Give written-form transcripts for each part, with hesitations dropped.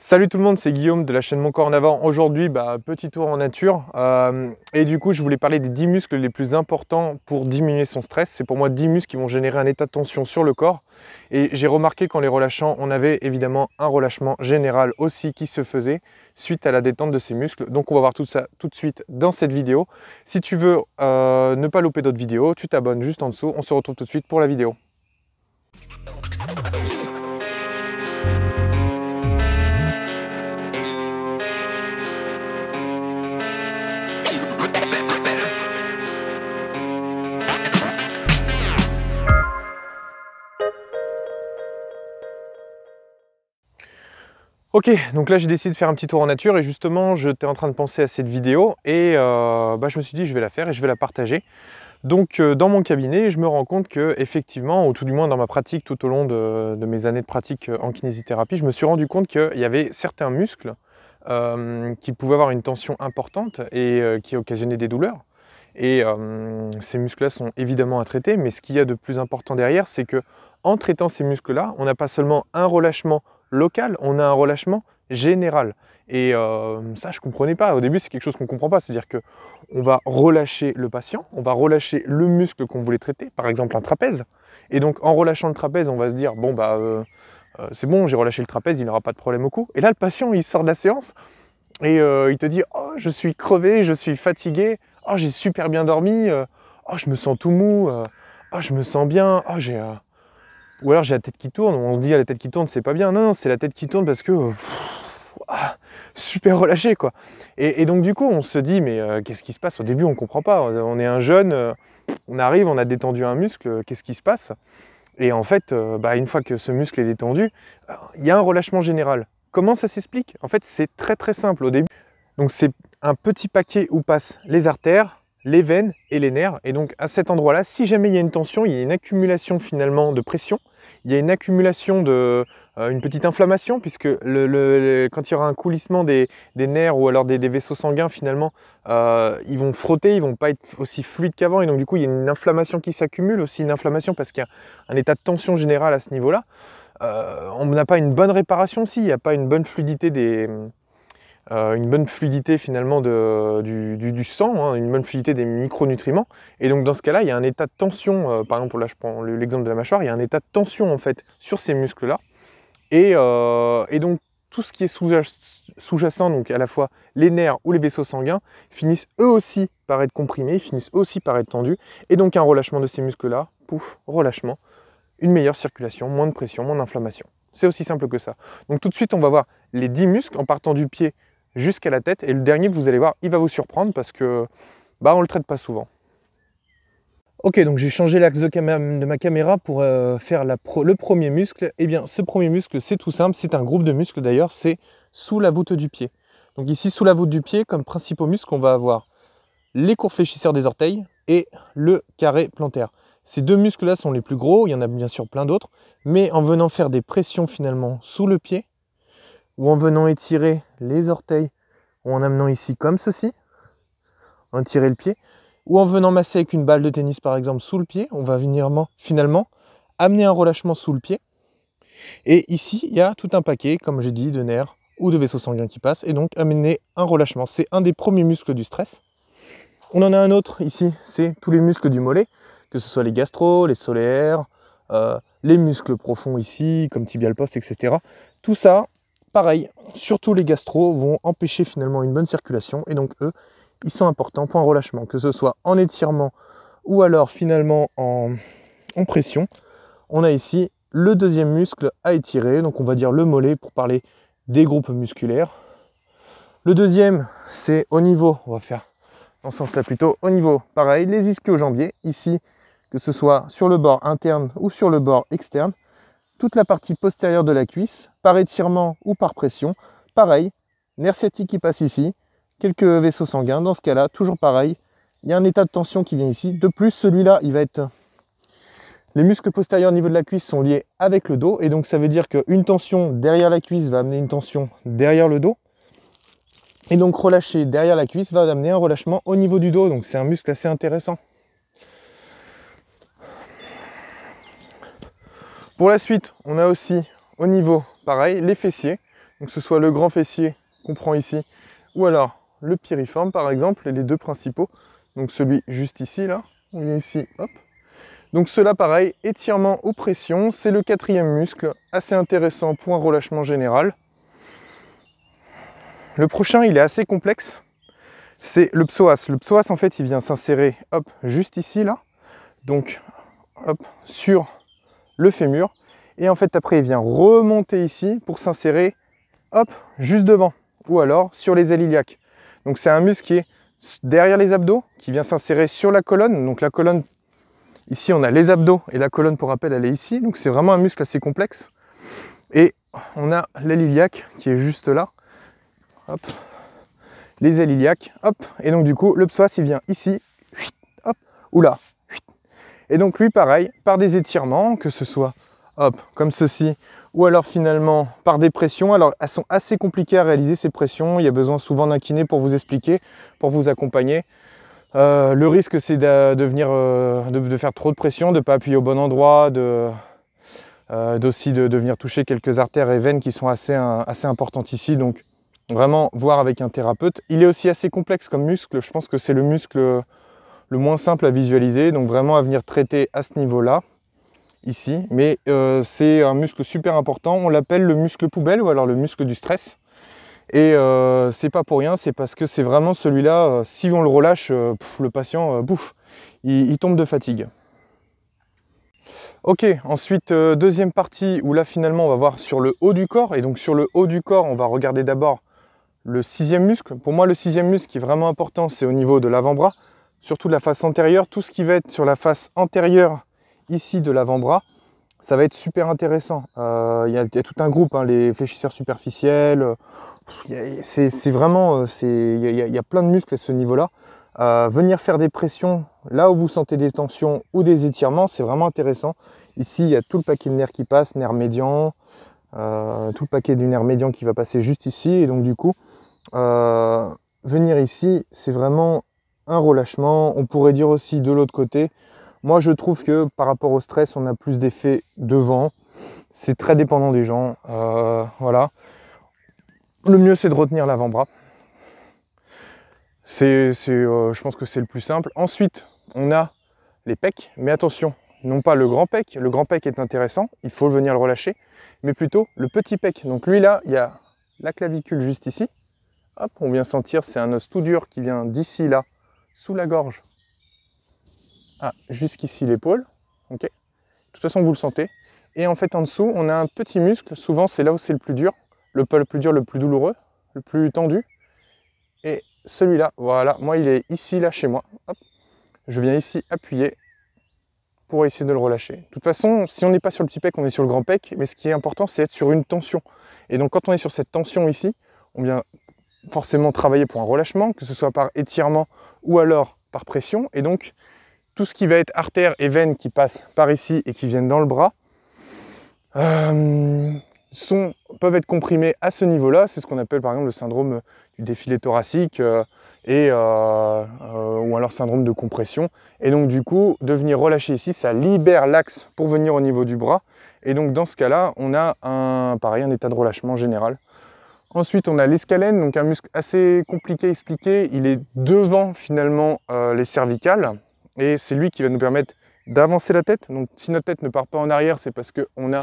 Salut tout le monde, c'est Guillaume de la chaîne Mon Corps en Avant. Aujourd'hui, petit tour en nature. Et du coup, je voulais parler des 10 muscles les plus importants pour diminuer son stress. C'est pour moi 10 muscles qui vont générer un état de tension sur le corps. Et j'ai remarqué qu'en les relâchant, on avait évidemment un relâchement général aussi qui se faisait suite à la détente de ces muscles. Donc on va voir tout ça tout de suite dans cette vidéo. Si tu veux ne pas louper d'autres vidéos, tu t'abonnes juste en dessous. On se retrouve tout de suite pour la vidéo. Ok, donc là j'ai décidé de faire un petit tour en nature et justement j'étais en train de penser à cette vidéo et je me suis dit je vais la faire et je vais la partager. Donc dans mon cabinet, je me rends compte que effectivement, ou tout du moins dans ma pratique tout au long de mes années de pratique en kinésithérapie, je me suis rendu compte qu'il y avait certains muscles qui pouvaient avoir une tension importante et qui occasionnaient des douleurs. Et ces muscles-là sont évidemment à traiter, mais ce qu'il y a de plus important derrière, c'est que en traitant ces muscles-là, on n'a pas seulement un relâchement local, on a un relâchement général. Et ça, je ne comprenais pas. Au début, c'est quelque chose qu'on ne comprend pas. C'est-à-dire qu'on va relâcher le patient, on va relâcher le muscle qu'on voulait traiter, par exemple un trapèze. Et donc, en relâchant le trapèze, on va se dire, bon, c'est bon, j'ai relâché le trapèze, il n'aura pas de problème au cou. Et là, le patient, il sort de la séance et il te dit, oh, je suis crevé, je suis fatigué, oh, j'ai super bien dormi, oh, je me sens tout mou, oh, je me sens bien, oh, j'ai... Ou alors j'ai la tête qui tourne, on se dit la tête qui tourne c'est pas bien, non, non c'est la tête qui tourne parce que super relâché quoi. Et donc du coup on se dit mais qu'est-ce qui se passe? Au début on comprend pas, on est un jeune, on arrive, on a détendu un muscle, qu'est-ce qui se passe? Et en fait une fois que ce muscle est détendu, il y a un relâchement général. Comment ça s'explique? En fait c'est très très simple au début. Donc c'est un petit paquet où passent les artères, les veines et les nerfs. Et donc à cet endroit-là, si jamais il y a une tension, il y a une accumulation finalement de pression, il y a une accumulation de une petite inflammation, puisque quand il y aura un coulissement des nerfs ou alors des vaisseaux sanguins, finalement, ils vont frotter, ils vont pas être aussi fluides qu'avant. Et donc du coup, il y a une inflammation qui s'accumule, aussi une inflammation parce qu'il y a un état de tension générale à ce niveau-là. On n'a pas une bonne réparation s'il n'y a pas une bonne fluidité finalement du sang, hein, une bonne fluidité des micronutriments. Et donc dans ce cas-là, il y a un état de tension, par exemple là je prends l'exemple de la mâchoire, il y a un état de tension en fait sur ces muscles-là. Et donc tout ce qui est sous-jacent, donc à la fois les nerfs ou les vaisseaux sanguins, finissent eux aussi par être comprimés, finissent eux aussi par être tendus. Et donc un relâchement de ces muscles-là, pouf, relâchement, une meilleure circulation, moins de pression, moins d'inflammation. C'est aussi simple que ça. Donc tout de suite, on va voir les 10 muscles en partant du pied jusqu'à la tête. Et le dernier, vous allez voir, il va vous surprendre parce que on ne le traite pas souvent. Ok, donc j'ai changé l'axe de ma caméra pour faire le premier muscle. Eh bien, ce premier muscle, c'est tout simple. C'est un groupe de muscles d'ailleurs, c'est sous la voûte du pied. Donc ici, sous la voûte du pied, comme principaux muscles, on va avoir les courts fléchisseurs des orteils et le carré plantaire. Ces deux muscles-là sont les plus gros, il y en a bien sûr plein d'autres, mais en venant faire des pressions finalement sous le pied, ou en venant étirer les orteils, ou en amenant ici comme ceci, en tirer le pied, ou en venant masser avec une balle de tennis par exemple sous le pied, on va venir finalement amener un relâchement sous le pied. Et ici, il y a tout un paquet, comme j'ai dit, de nerfs ou de vaisseaux sanguins qui passent, et donc amener un relâchement. C'est un des premiers muscles du stress. On en a un autre ici, c'est tous les muscles du mollet, que ce soit les gastro, les solaires, les muscles profonds ici, comme tibial poste, etc. Tout ça, pareil, surtout les gastro vont empêcher finalement une bonne circulation, et donc eux, ils sont importants pour un relâchement, que ce soit en étirement ou alors finalement en pression. On a ici le deuxième muscle à étirer, donc on va dire le mollet pour parler des groupes musculaires. Le deuxième, c'est au niveau, on va faire dans ce sens-là plutôt, au niveau, pareil, les ischio-jambiers, ici, que ce soit sur le bord interne ou sur le bord externe, toute la partie postérieure de la cuisse, par étirement ou par pression, pareil, nerf sciatique qui passe ici, quelques vaisseaux sanguins, dans ce cas-là, toujours pareil, il y a un état de tension qui vient ici. De plus, celui-là, il va être... Les muscles postérieurs au niveau de la cuisse sont liés avec le dos, et donc ça veut dire qu'une tension derrière la cuisse va amener une tension derrière le dos, et donc relâcher derrière la cuisse va amener un relâchement au niveau du dos, donc c'est un muscle assez intéressant. Pour la suite, on a aussi au niveau, pareil, les fessiers. Donc que ce soit le grand fessier qu'on prend ici, ou alors le piriforme par exemple, et les deux principaux. Donc celui juste ici, là, on vient ici, hop. Donc cela pareil, étirement ou pression, c'est le quatrième muscle, assez intéressant pour un relâchement général. Le prochain, il est assez complexe, c'est le psoas. Le psoas, en fait, il vient s'insérer, hop, juste ici, là, donc, hop, sur le fémur, et en fait, après, il vient remonter ici pour s'insérer, hop, juste devant, ou alors sur les ailes iliaques. Donc c'est un muscle qui est derrière les abdos, qui vient s'insérer sur la colonne. Donc la colonne, ici on a les abdos, et la colonne pour rappel elle est ici. Donc c'est vraiment un muscle assez complexe. Et on a l'aile iliaque qui est juste là. Hop. Les ailes iliaques, hop. Et donc du coup le psoas il vient ici, hop, ou là. Et donc lui pareil, par des étirements, que ce soit hop, comme ceci, ou alors finalement par des pressions. Alors elles sont assez compliquées à réaliser ces pressions, il y a besoin souvent d'un kiné pour vous expliquer, pour vous accompagner. Le risque c'est de faire trop de pression, de ne pas appuyer au bon endroit, aussi de venir toucher quelques artères et veines qui sont assez importantes ici. Donc vraiment voir avec un thérapeute. Il est aussi assez complexe comme muscle, je pense que c'est le muscle le moins simple à visualiser, donc vraiment à venir traiter à ce niveau-là. Ici, mais c'est un muscle super important, on l'appelle le muscle poubelle ou alors le muscle du stress. Et c'est pas pour rien, c'est parce que c'est vraiment celui-là, si on le relâche, le patient bouffe, il tombe de fatigue. Ok, ensuite deuxième partie où là finalement on va voir sur le haut du corps, et donc sur le haut du corps on va regarder d'abord le sixième muscle. Pour moi le sixième muscle qui est vraiment important, c'est au niveau de l'avant-bras, surtout de la face antérieure. Tout ce qui va être sur la face antérieure ici de l'avant-bras, ça va être super intéressant. Il y a tout un groupe, hein, les fléchisseurs superficiels, c'est vraiment, il y a plein de muscles à ce niveau-là. Venir faire des pressions là où vous sentez des tensions ou des étirements, c'est vraiment intéressant. Ici, il y a tout le paquet de nerfs qui passe, nerf médian, tout le paquet du nerf médian qui va passer juste ici. Et donc du coup, venir ici, c'est vraiment un relâchement. On pourrait dire aussi de l'autre côté. Moi, je trouve que par rapport au stress, on a plus d'effet devant. C'est très dépendant des gens. Voilà. Le mieux, c'est de retenir l'avant-bras. Je pense que c'est le plus simple. Ensuite, on a les pecs. Mais attention, non pas le grand pec. Le grand pec est intéressant. Il faut venir le relâcher. Mais plutôt le petit pec. Donc lui, là, il y a la clavicule juste ici. Hop, on vient sentir, c'est un os tout dur qui vient d'ici, là, sous la gorge. Jusqu'ici l'épaule, ok. De toute façon vous le sentez. Et en fait en dessous on a un petit muscle, souvent c'est là où c'est le plus dur, le plus dur, le plus douloureux, le plus tendu. Et celui-là, voilà, moi il est ici là chez moi. Hop. Je viens ici appuyer pour essayer de le relâcher. De toute façon, si on n'est pas sur le petit pec, on est sur le grand pec, mais ce qui est important c'est être sur une tension. Et donc quand on est sur cette tension ici, on vient forcément travailler pour un relâchement, que ce soit par étirement ou alors par pression. Et donc tout ce qui va être artères et veines qui passent par ici et qui viennent dans le bras peuvent être comprimés à ce niveau-là. C'est ce qu'on appelle par exemple le syndrome du défilé thoracique ou alors syndrome de compression. Et donc du coup, de venir relâcher ici, ça libère l'axe pour venir au niveau du bras. Et donc dans ce cas-là, on a un état de relâchement général. Ensuite, on a l'escalène, donc un muscle assez compliqué à expliquer. Il est devant finalement les cervicales. Et c'est lui qui va nous permettre d'avancer la tête. Donc si notre tête ne part pas en arrière, c'est parce qu'on a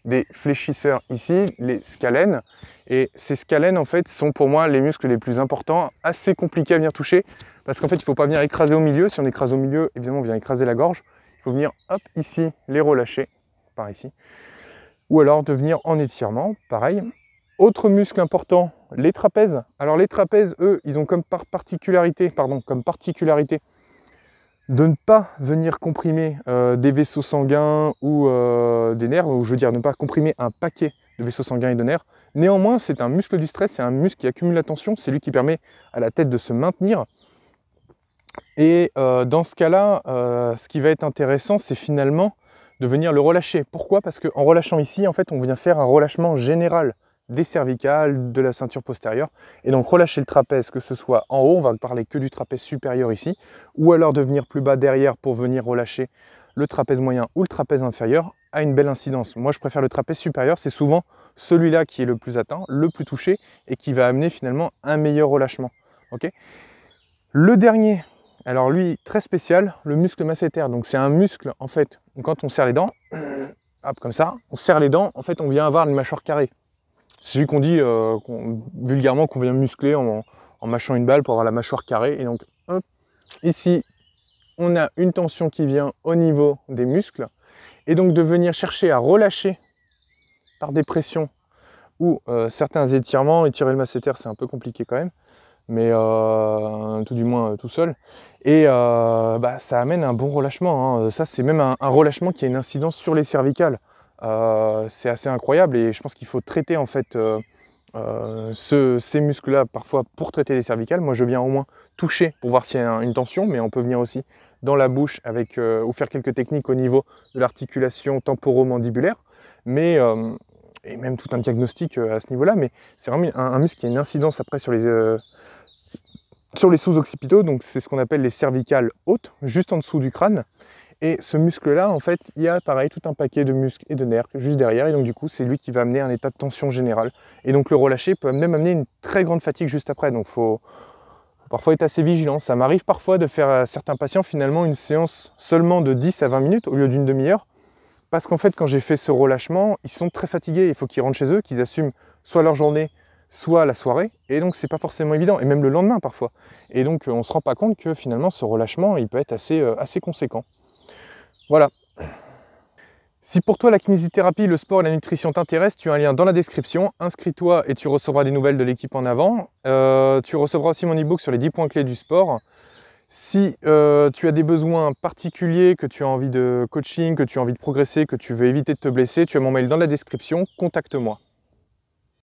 des fléchisseurs ici, les scalènes. Et ces scalènes, en fait, sont pour moi les muscles les plus importants, assez compliqués à venir toucher. Parce qu'en fait, il ne faut pas venir écraser au milieu. Si on écrase au milieu, évidemment, on vient écraser la gorge. Il faut venir, hop, ici, les relâcher, par ici. Ou alors de venir en étirement, pareil. Autre muscle important, les trapèzes. Alors les trapèzes, eux, ils ont comme particularité de ne pas venir comprimer des vaisseaux sanguins ou des nerfs, ou je veux dire ne pas comprimer un paquet de vaisseaux sanguins et de nerfs. Néanmoins, c'est un muscle du stress, c'est un muscle qui accumule la tension, c'est lui qui permet à la tête de se maintenir. Et dans ce cas-là, ce qui va être intéressant, c'est finalement de venir le relâcher. Pourquoi? Parce qu'en relâchant ici, en fait, on vient faire un relâchement général des cervicales, de la ceinture postérieure, et donc relâcher le trapèze, que ce soit en haut, on va parler que du trapèze supérieur ici, ou alors de venir plus bas derrière pour venir relâcher le trapèze moyen ou le trapèze inférieur, a une belle incidence. Moi je préfère le trapèze supérieur, c'est souvent celui-là qui est le plus atteint, le plus touché, et qui va amener finalement un meilleur relâchement. Okay, le dernier, alors lui, très spécial, le muscle masséter. Donc c'est un muscle, en fait, quand on serre les dents, hop, comme ça, on serre les dents, en fait, on vient avoir une mâchoire carrée. C'est celui qu'on dit vulgairement qu'on vient muscler en mâchant une balle pour avoir la mâchoire carrée. Et donc, hop, ici, on a une tension qui vient au niveau des muscles. Et donc de venir chercher à relâcher par des pressions ou certains étirements. Étirer le masséter, c'est un peu compliqué quand même, mais tout du moins tout seul. Et ça amène un bon relâchement, hein. Ça, c'est même un relâchement qui a une incidence sur les cervicales. C'est assez incroyable et je pense qu'il faut traiter en fait ces muscles-là parfois pour traiter les cervicales. Moi, je viens au moins toucher pour voir s'il y a une tension, mais on peut venir aussi dans la bouche avec, ou faire quelques techniques au niveau de l'articulation temporomandibulaire, mais et même tout un diagnostic à ce niveau-là. Mais c'est vraiment un muscle qui a une incidence après sur les sous-occipitaux, donc c'est ce qu'on appelle les cervicales hautes, juste en dessous du crâne. Et ce muscle-là, en fait, il y a pareil tout un paquet de muscles et de nerfs juste derrière, et donc du coup, c'est lui qui va amener un état de tension générale. Et donc le relâcher peut même amener une très grande fatigue juste après, donc faut parfois être assez vigilant. Ça m'arrive parfois de faire à certains patients finalement une séance seulement de 10 à 20 minutes au lieu d'une demi-heure, parce qu'en fait, quand j'ai fait ce relâchement, ils sont très fatigués, il faut qu'ils rentrent chez eux, qu'ils assument soit leur journée, soit la soirée, et donc c'est pas forcément évident, et même le lendemain parfois. Et donc on se rend pas compte que finalement ce relâchement, il peut être assez conséquent. Voilà. Si pour toi la kinésithérapie, le sport et la nutrition t'intéressent, tu as un lien dans la description. Inscris-toi et tu recevras des nouvelles de l'équipe en avant. Tu recevras aussi mon e-book sur les 10 points clés du sport. Si tu as des besoins particuliers, que tu as envie de coaching, que tu as envie de progresser, que tu veux éviter de te blesser, tu as mon mail dans la description, contacte-moi.